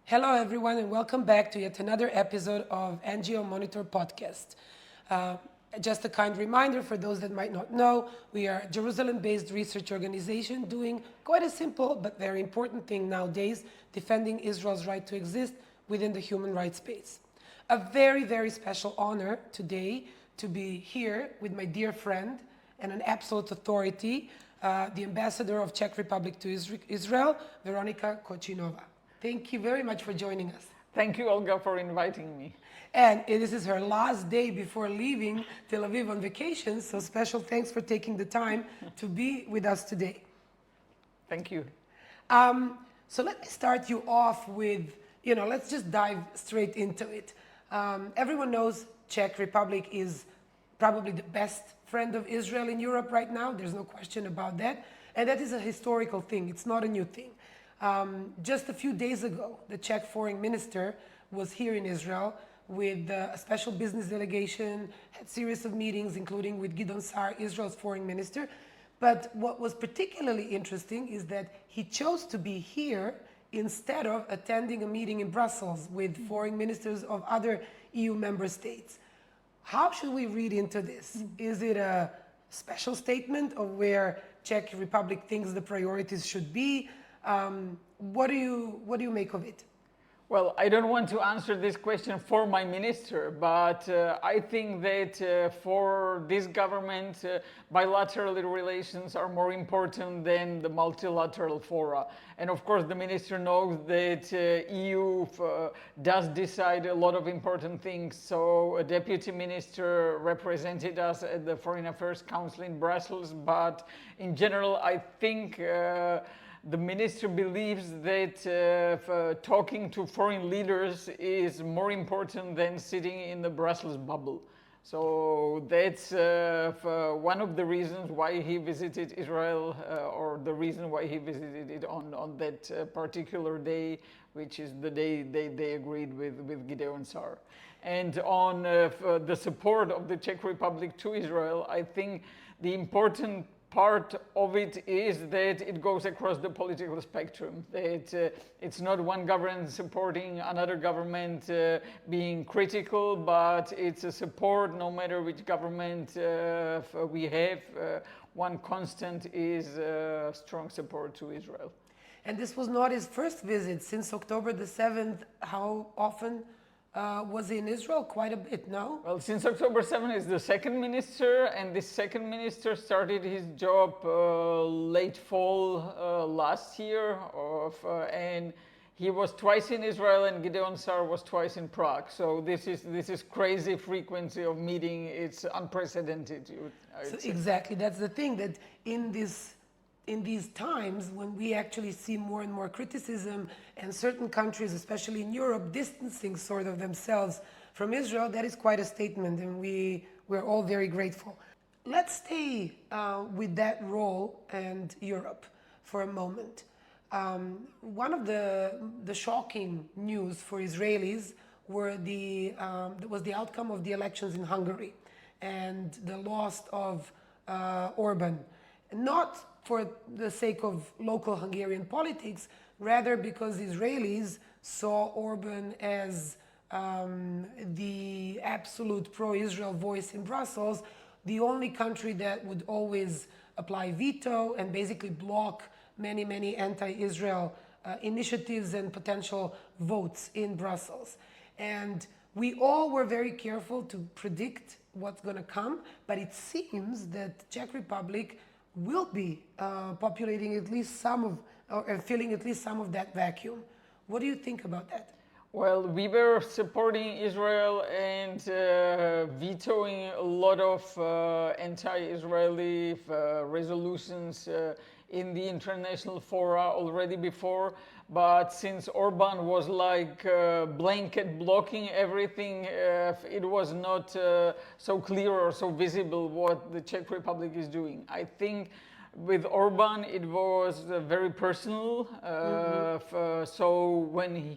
Hello, everyone, and welcome back to yet another episode of NGO Monitor podcast. Just a kind reminder for those that might not know, we are a Jerusalem-based research organization doing quite a simple but very important thing nowadays, defending Israel's right to exist within the human rights space. A very, very special honor today to be here with my dear friend and an absolute authority, the ambassador of Czech Republic to Israel, Veronika Kuchyňová. Thank you very much for joining us. Thank you, Olga, for inviting me. And this is her last day before leaving Tel Aviv on vacation, so special thanks for taking the time to be with us today. Thank you. So let me start you off with, let's just dive straight into it. Everyone knows Czech Republic is probably the best friend of Israel in Europe right now. There's no question about that. And that is a historical thing. It's not a new thing. Just a few days ago, the Czech foreign minister was here in Israel with a special business delegation, had a series of meetings, including with Gideon Sa'ar, Israel's foreign minister. But what was particularly interesting is that he chose to be here instead of attending a meeting in Brussels with foreign ministers of other EU member states. How should we read into this? Is it a special statement of where Czech Republic thinks the priorities should be? What do you make of it? Well, I don't want to answer this question for my minister, but I think that for this government, bilateral relations are more important than the multilateral fora. And of course, the minister knows that EU does decide a lot of important things. So a deputy minister represented us at the Foreign Affairs Council in Brussels, but in general, I think the minister believes that talking to foreign leaders is more important than sitting in the Brussels bubble. So that's one of the reasons why he visited Israel, or the reason why he visited it on that particular day, which is the day they agreed with Gideon Sa'ar. And on the support of the Czech Republic to Israel, I think the important part of it is that it goes across the political spectrum. It's not one government supporting another government being critical, but it's a support no matter which government we have. One constant is strong support to Israel. And this was not his first visit since October the 7th. How often was he in Israel? Quite a bit, no? Well, since October 7th is the second minister, and this second minister started his job late fall last year, and he was twice in Israel, and Gideon Sa'ar was twice in Prague. So this is crazy frequency of meeting. It's unprecedented. Exactly, that's the thing, that in these times when we actually see more and more criticism and certain countries, especially in Europe, distancing sort of themselves from Israel, that is quite a statement, and we're all very grateful. Let's stay with that role and Europe for a moment. One of the shocking news for Israelis was the outcome of the elections in Hungary and the loss of Orban. Not for the sake of local Hungarian politics, rather because Israelis saw Orban as the absolute pro-Israel voice in Brussels, the only country that would always apply veto and basically block many, many anti-Israel initiatives and potential votes in Brussels. And we all were very careful to predict what's going to come, but it seems that Czech Republic will be populating at least some of, or filling at least some of that vacuum. What do you think about that? Well, we were supporting Israel and vetoing a lot of anti-Israeli resolutions in the international fora already before. But since Orban was like blanket blocking everything, it was not so clear or so visible what the Czech Republic is doing. I think with Orban it was very personal. So when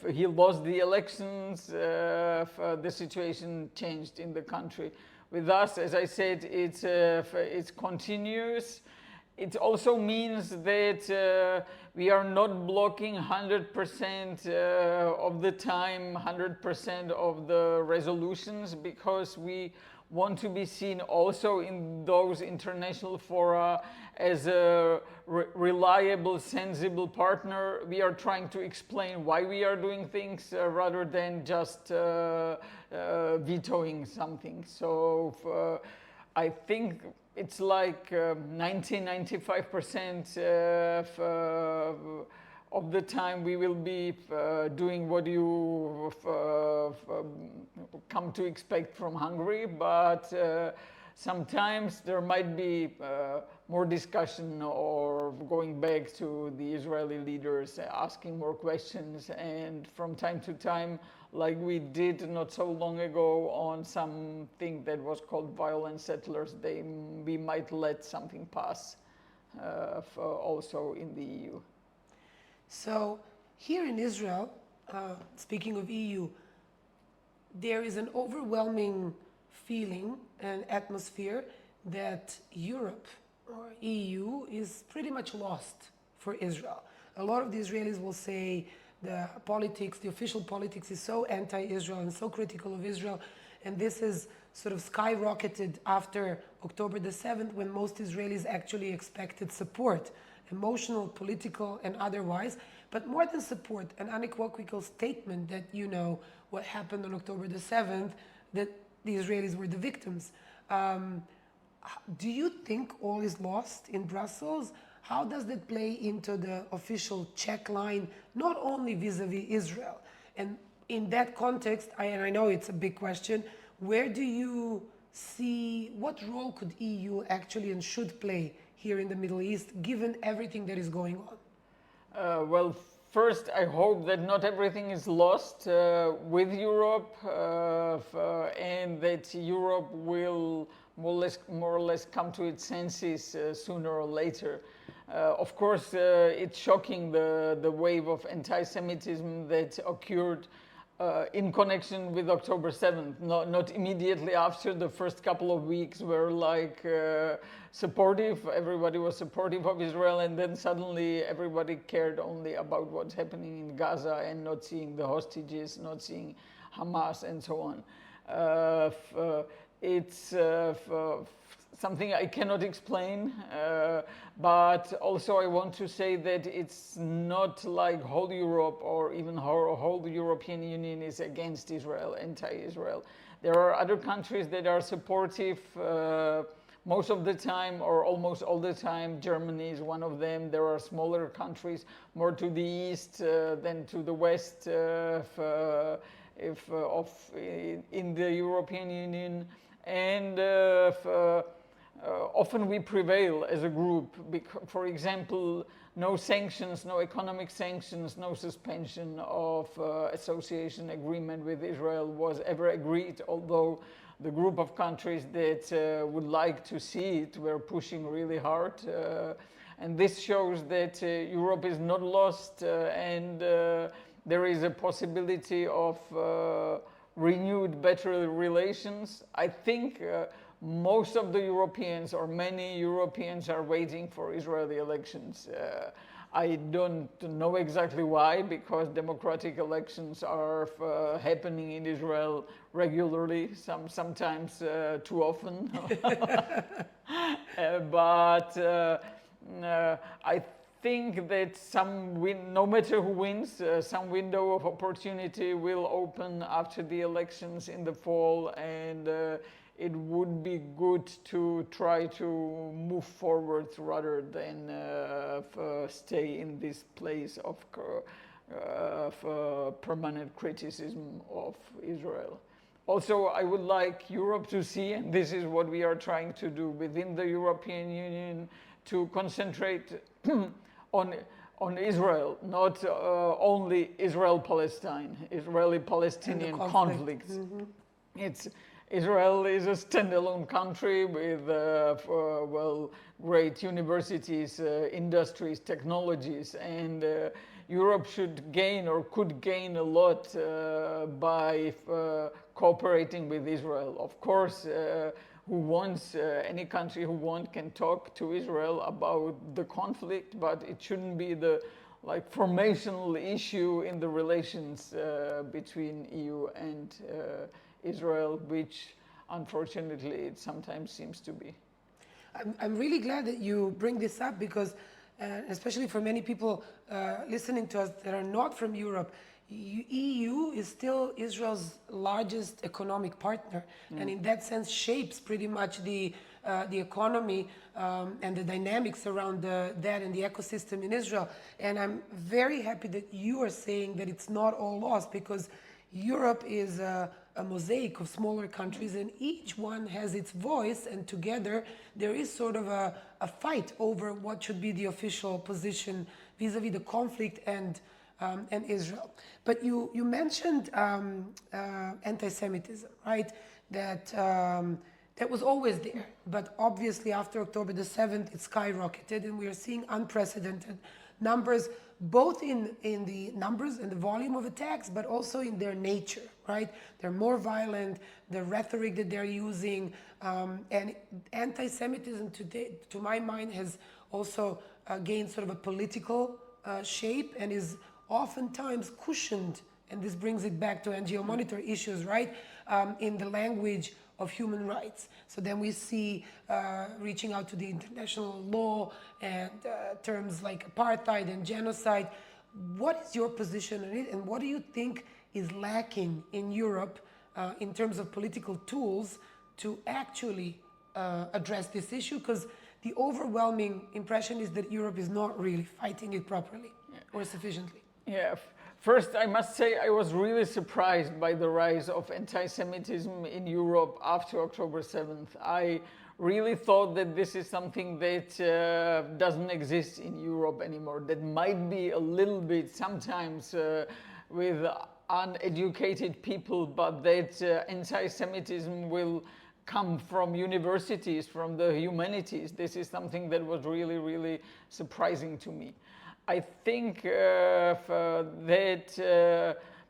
he lost the elections, the situation changed in the country. With us, as I said, it's continuous. it also means that we are not blocking 100% of the time, 100% of the resolutions, because we want to be seen also in those international fora as a reliable, sensible partner. We are trying to explain why we are doing things rather than just vetoing something. So I think it's like 90-95% of the time we will be doing what you come to expect from Hungary, but sometimes there might be more discussion or going back to the Israeli leaders, asking more questions, and from time to time, like we did not so long ago on something that was called violent settlers, we might let something pass also in the EU. So here in Israel, speaking of EU, there is an overwhelming feeling and atmosphere that Europe or EU is pretty much lost for Israel. A lot of the Israelis will say the politics, the official politics is so anti-Israel and so critical of Israel, and this is sort of skyrocketed after October the 7th, when most Israelis actually expected support, emotional, political, and otherwise, but more than support, an unequivocal statement that, you know, what happened on October the 7th, that the Israelis were the victims. Do you think all is lost in Brussels? How does that play into the official Czech line, not only vis-a-vis Israel? And in that context, and I know it's a big question, where do you see, what role could EU actually and should play here in the Middle East, given everything that is going on? Well, first, I hope that not everything is lost with Europe, and that Europe will more or less come to its senses sooner or later. Of course, it's shocking the wave of anti-Semitism that occurred in connection with October 7th, not immediately after. The first couple of weeks were like supportive, everybody was supportive of Israel, and then suddenly everybody cared only about what's happening in Gaza and not seeing the hostages, not seeing Hamas and so on. It's something I cannot explain, but also I want to say that it's not like whole Europe or even whole European Union is against Israel, anti-Israel. There are other countries that are supportive most of the time or almost all the time. Germany is one of them. There are smaller countries more to the east than to the west in the European Union. And often we prevail as a group. For example, no sanctions, no economic sanctions, no suspension of association agreement with Israel was ever agreed, although the group of countries that would like to see it were pushing really hard. And this shows that Europe is not lost, and there is a possibility of renewed, better relations. I think most of the Europeans, or many Europeans, are waiting for Israeli elections. I don't know exactly why, because democratic elections are happening in Israel regularly, sometimes too often. But I think that no matter who wins, some window of opportunity will open after the elections in the fall, and it would be good to try to move forward rather than stay in this place of permanent criticism of Israel. Also, I would like Europe to see, and this is what we are trying to do within the European Union, to concentrate on Israel, not only Israel-Palestine, Israeli-Palestinian conflict. Mm-hmm. Israel is a standalone country with great universities, industries, technologies, and Europe should gain or could gain a lot by cooperating with Israel. Of course, who wants, any country who wants can talk to Israel about the conflict, but it shouldn't be the like formational issue in the relations between EU and Israel, which unfortunately it sometimes seems to be. I'm really glad that you bring this up because, especially for many people listening to us that are not from Europe, EU is still Israel's largest economic partner, and in that sense shapes pretty much the economy and the dynamics around that and the ecosystem in Israel. And I'm very happy that you are saying that it's not all lost, because Europe is a mosaic of smaller countries, and each one has its voice, and together there is sort of a fight over what should be the official position vis-a-vis the conflict and Israel. But you mentioned anti-Semitism, right? That was always there, but obviously after October the 7th, it skyrocketed, and we are seeing unprecedented numbers, both in the numbers and the volume of attacks, but also in their nature, right? They're more violent, the rhetoric that they're using, and anti-Semitism today, to my mind, has also gained sort of a political shape and is oftentimes cushioned, and this brings it back to NGO Monitor issues, right? In the language of human rights. So then we see reaching out to the international law and terms like apartheid and genocide. What is your position on it, and what do you think is lacking in Europe in terms of political tools to actually address this issue? Because the overwhelming impression is that Europe is not really fighting it properly or sufficiently. Yeah. First, I must say I was really surprised by the rise of anti-Semitism in Europe after October 7th. I really thought that this is something that doesn't exist in Europe anymore, that might be a little bit sometimes with uneducated people, but that anti-Semitism will come from universities, from the humanities. This is something that was really, really surprising to me. I think that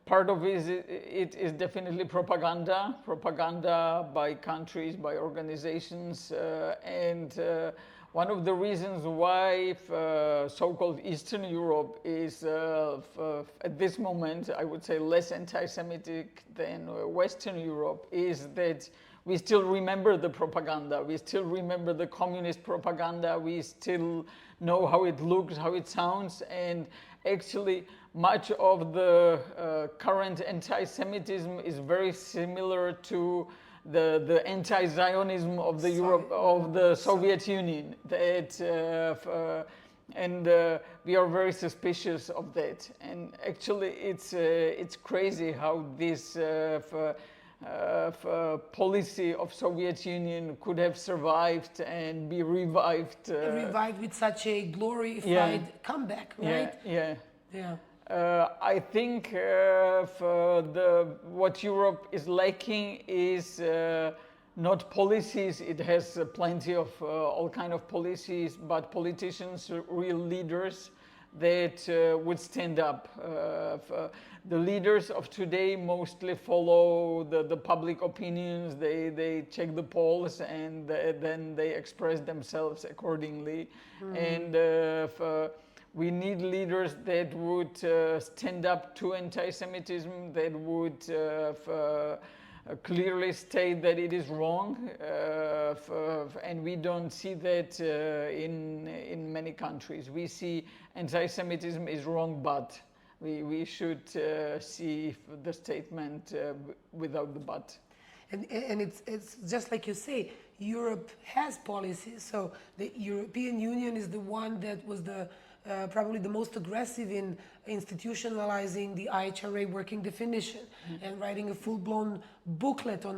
part of it is definitely propaganda by countries, by organizations, and one of the reasons why so-called Eastern Europe is at this moment, I would say, less anti-Semitic than Western Europe is that we still remember the propaganda. We still remember the communist propaganda. We still know how it looks, how it sounds, and actually much of the current anti-Semitism is very similar to the anti-Zionism of the Soviet Union. That we are very suspicious of that. And actually, it's crazy how this policy of Soviet Union could have survived and be revived. Revived with such a glorified comeback, right? Yeah. I think what Europe is lacking is not policies. It has plenty of all kind of policies, but politicians, real leaders that would stand up. The leaders of today mostly follow the public opinions. They check the polls and then they express themselves accordingly. And we need leaders that would stand up to anti-Semitism, that would clearly state that it is wrong, and we don't see that in many countries. We see anti-Semitism is wrong, but we should see the statement without the but. And it's just like you say, Europe has policies. So the European Union is the one that was probably the most aggressive in institutionalizing the IHRA working definition and writing a full-blown booklet on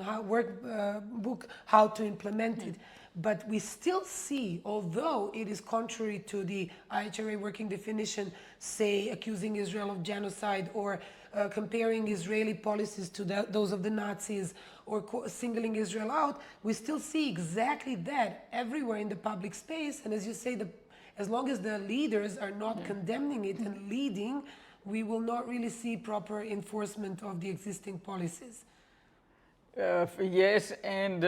how to implement it. But we still see, although it is contrary to the IHRA working definition, say accusing Israel of genocide or comparing Israeli policies to those of the Nazis or singling Israel out, we still see exactly that everywhere in the public space. And as you say, as long as the leaders are not condemning it and leading, we will not really see proper enforcement of the existing policies. Yes, and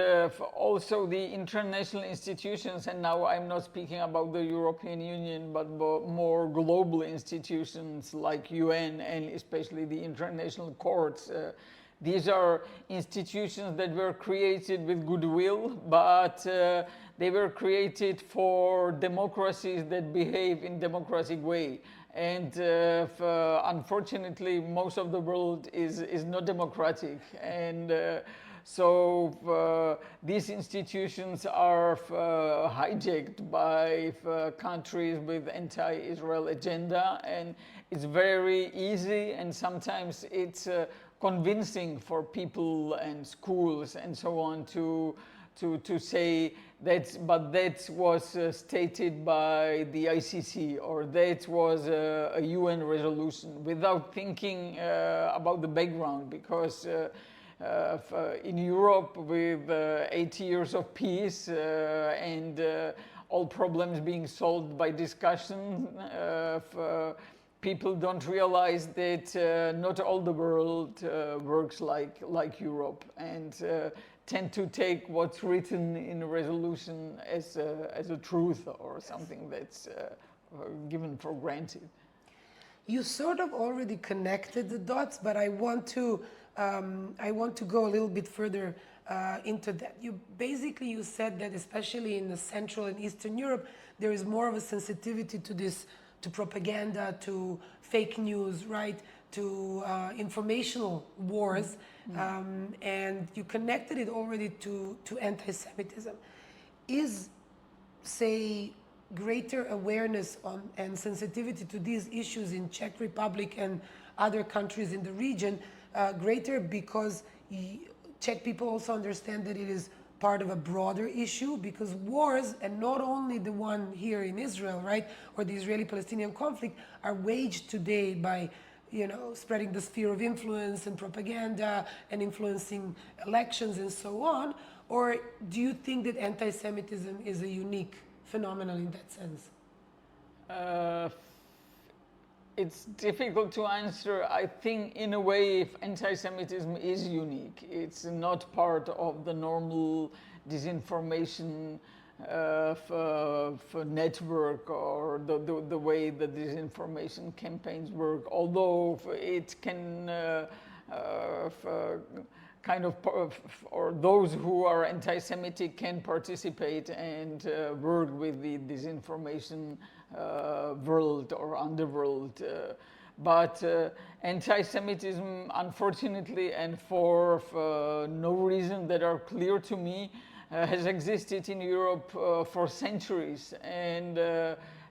also the international institutions, and now I'm not speaking about the European Union, but more global institutions like UN and especially the international courts. These are institutions that were created with goodwill, but they were created for democracies that behave in democratic way. And unfortunately, most of the world is not democratic. And so these institutions are hijacked by countries with anti-Israel agenda. And it's very easy, and sometimes it's convincing for people and schools and so on to say that, but that was stated by the ICC, or that was a UN resolution, without thinking about the background, because in Europe with 80 years of peace and all problems being solved by discussion, people don't realize that not all the world works like Europe, and tend to take what's written in a resolution as a truth or something that's given for granted. You sort of already connected the dots, but I want to go a little bit further into that. You said that especially in the Central and Eastern Europe, there is more of a sensitivity to this, to propaganda, to fake news, right? To informational wars, and you connected it already to anti-Semitism. Is, say, greater awareness on and sensitivity to these issues in Czech Republic and other countries in the region greater because Czech people also understand that it is part of a broader issue, because wars, and not only the one here in Israel, right, or the Israeli-Palestinian conflict, are waged today by, spreading the sphere of influence and propaganda and influencing elections and so on? Or do you think that anti-Semitism is a unique phenomenon in that sense? It's difficult to answer. I think in a way anti-Semitism is unique. It's not part of the normal disinformation network or the way the disinformation campaigns work, although it can or those who are anti-Semitic can participate and work with the disinformation world or underworld. But anti-Semitism, unfortunately, and for no reason that are clear to me, has existed in Europe for centuries. And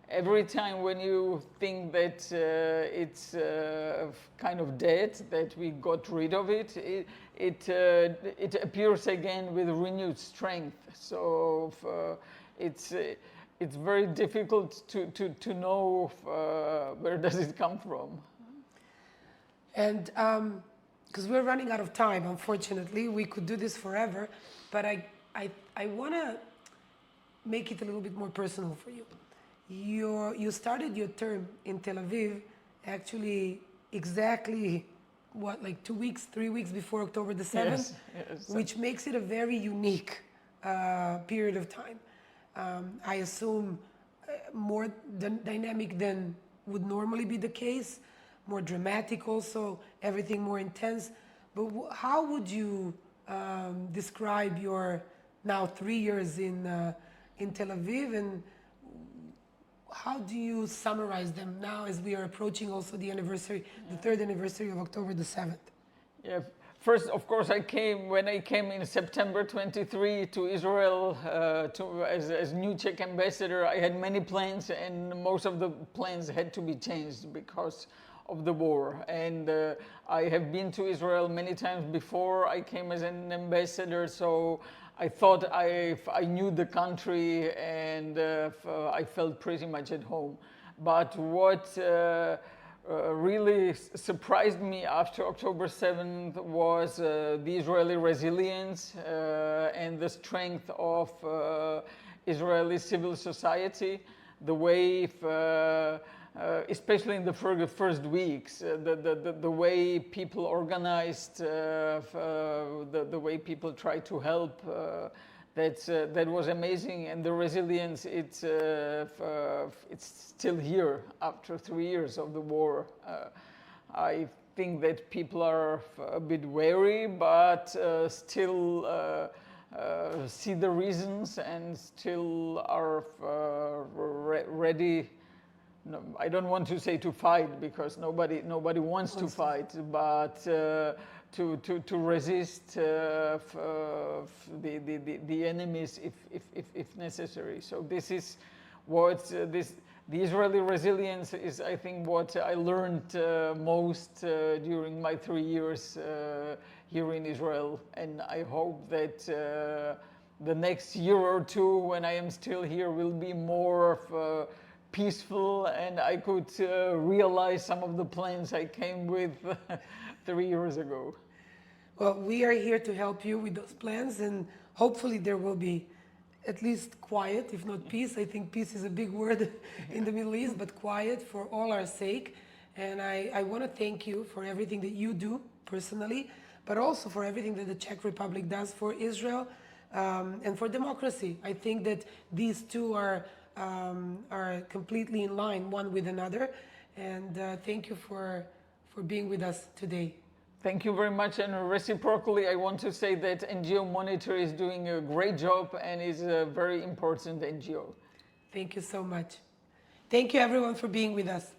every time when you think that it's kind of dead, that we got rid of it, it appears again with renewed strength. So it's very difficult to know where does it come from. And because we're running out of time, unfortunately, we could do this forever, but I want to make it a little bit more personal for you. You started your term in Tel Aviv actually exactly, like 2 weeks, 3 weeks before October the 7th, yes. Which makes it a very unique period of time. I assume more dynamic than would normally be the case, more dramatic also, everything more intense. But how would you describe your now 3 years in Tel Aviv, and how do you summarize them now as we are approaching also the anniversary, the third anniversary of October the 7th? Yeah. First, of course, when I came in September 23 to Israel as new Czech ambassador, I had many plans, and most of the plans had to be changed because of the war. And I have been to Israel many times before I came as an ambassador, so I thought I knew the country, and I felt pretty much at home. But what really surprised me after October 7th was the Israeli resilience and the strength of Israeli civil society, the way especially in the first weeks, the way people organized, the way people tried to help, that was amazing, and the resilience, it's still here after 3 years of the war. I think that people are a bit wary, but still see the reasons and still are ready. No, I don't want to say to fight, because nobody wants to fight, but to resist the enemies if necessary. So this is what the Israeli resilience is, I think, what I learned most during my 3 years here in Israel, and I hope that the next year or two, when I am still here, will be more peaceful, and I could realize some of the plans I came with 3 years ago. Well, we are here to help you with those plans, and hopefully there will be at least quiet, if not peace. I think peace is a big word in the Middle East, but quiet for all our sake. And I want to thank you for everything that you do personally, but also for everything that the Czech Republic does for Israel and for democracy. I think that these two are completely in line one with another. And thank you for being with us today. Thank you very much, and reciprocally, I want to say that NGO Monitor is doing a great job and is a very important NGO. Thank you so much. Thank you everyone for being with us.